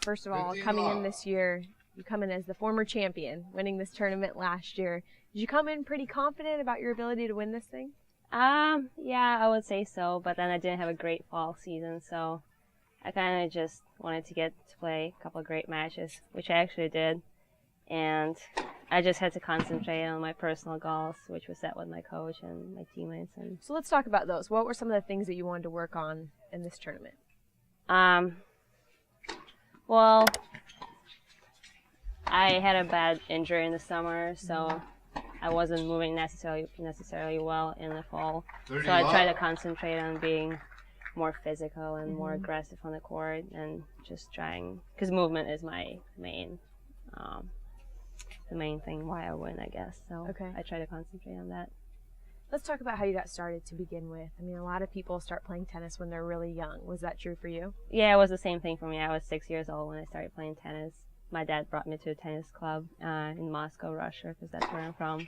first of all, coming in this year, you come in as the former champion, winning this tournament last year. Did you come in pretty confident about your ability to win this thing? Yeah, I would say so, but then I didn't have a great fall season, so I kind of just wanted to get to play a couple of great matches, which I actually did, and I just had to concentrate on my personal goals, which was set with my coach and my teammates. And so let's talk about those. What were some of the things that you wanted to work on in this tournament? Well, I had a bad injury in the summer, so I wasn't moving necessarily well in the fall. So I tried to concentrate on being more physical and more aggressive on the court, and just trying, because movement is my main, the main thing why I win, I guess. So I try to concentrate on that. Let's talk about how you got started to begin with. I mean, a lot of people start playing tennis when they're really young. Was that true for you? Yeah, it was the same thing for me. I was 6 years old when I started playing tennis. My dad brought me to a tennis club in Moscow, Russia, because that's where I'm from.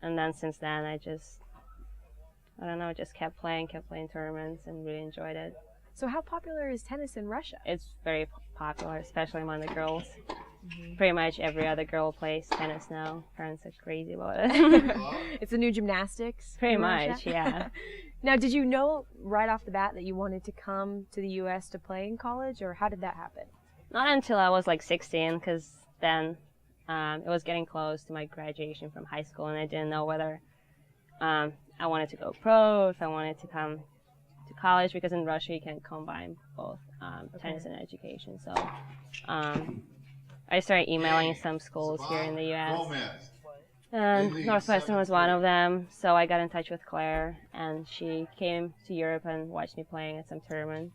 And then since then, I just kept playing tournaments and really enjoyed it. So how popular is tennis in Russia? It's very popular, especially among the girls. Pretty much every other girl plays tennis now. Parents are crazy about it. It's the new gymnastics? Pretty much, yeah. Now, did you know right off the bat that you wanted to come to the U.S. to play in college, or how did that happen? Not until I was like 16, because then it was getting close to my graduation from high school, and I didn't know whether I wanted to go pro, if I wanted to come to college, because in Russia you can combine both tennis and education. So I started emailing some schools here in the U.S. And Northwestern was one of them, so I got in touch with Claire, and she came to Europe and watched me playing at some tournament.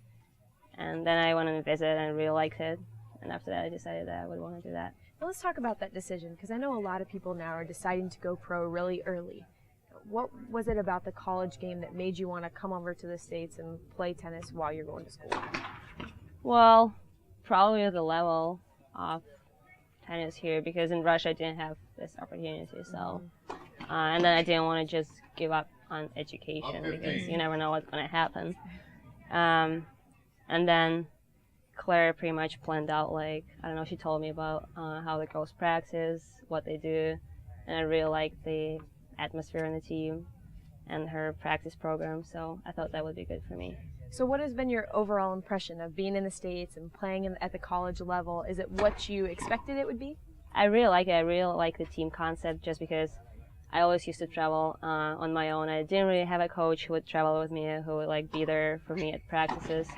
And then I went on a visit and really liked it. And after that, I decided that I would want to do that. Now let's talk about that decision, because I know a lot of people now are deciding to go pro really early. What was it about the college game that made you want to come over to the States and play tennis while you're going to school? Well, probably the level of tennis here, because in Russia I didn't have this opportunity. So, and then I didn't want to just give up on education, because you never know what's going to happen. And then Claire pretty much planned out, like, I don't know, she told me about how the girls practice, what they do, and I really liked the atmosphere in the team and her practice program, so I thought that would be good for me. So what has been your overall impression of being in the States and playing at the college level? Is it what you expected it would be? I really like it. I really like the team concept, just because I always used to travel on my own. I didn't really have a coach who would travel with me, who would like be there for me at practices.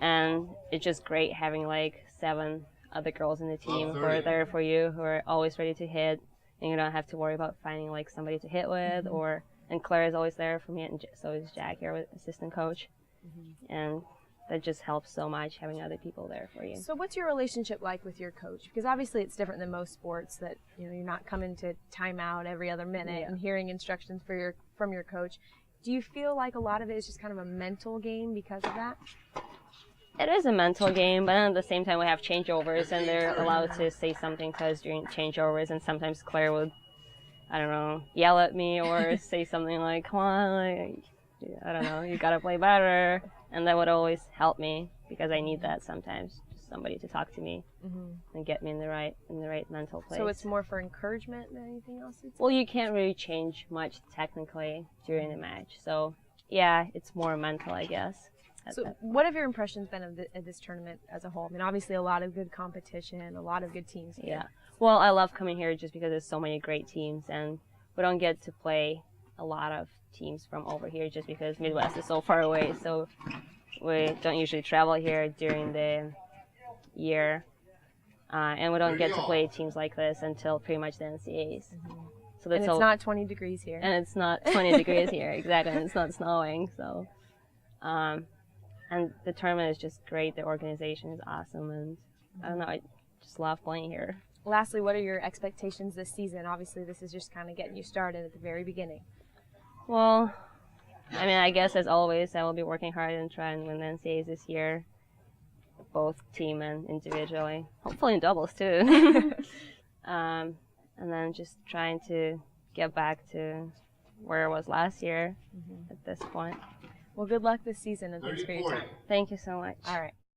And it's just great having like 7 other girls in the team who are there for you, who are always ready to hit, and you don't have to worry about finding like somebody to hit with. And Claire is always there for me, and so is Jack here with assistant coach. And that just helps so much, having other people there for you. So what's your relationship like with your coach? Because obviously it's different than most sports, that you're not coming to timeout every other minute and hearing instructions from your coach. Do you feel like a lot of it is just kind of a mental game because of that? It is a mental game, but at the same time we have changeovers, and they're allowed to say something to us during changeovers, and sometimes Claire would, I don't know, yell at me or say something like, come on, like, I don't know, you gotta play better, and that would always help me, because I need that sometimes, just somebody to talk to me and get me in the right mental place. So it's more for encouragement than anything else? Well, you can't really change much technically during the match, so yeah, it's more mental, I guess. So what have your impressions been of this tournament as a whole? I mean, obviously a lot of good competition, a lot of good teams here. Yeah. Well, I love coming here just because there's so many great teams, and we don't get to play a lot of teams from over here just because Midwest is so far away. So we don't usually travel here during the year, and we don't get to play teams like this until pretty much the NCAAs. So that's it's not 20 degrees here. And it's not 20 degrees here, exactly, and it's not snowing, so... And the tournament is just great. The organization is awesome, and I don't know, I just love playing here. Lastly, what are your expectations this season? Obviously, this is just kind of getting you started at the very beginning. Well, I mean, I guess as always, I will be working hard and trying to win the NCAAs this year, both team and individually. Hopefully in doubles too. And then just trying to get back to where I was last year at this point. Well, good luck this season, and thanks for your time. Thank you so much. All right.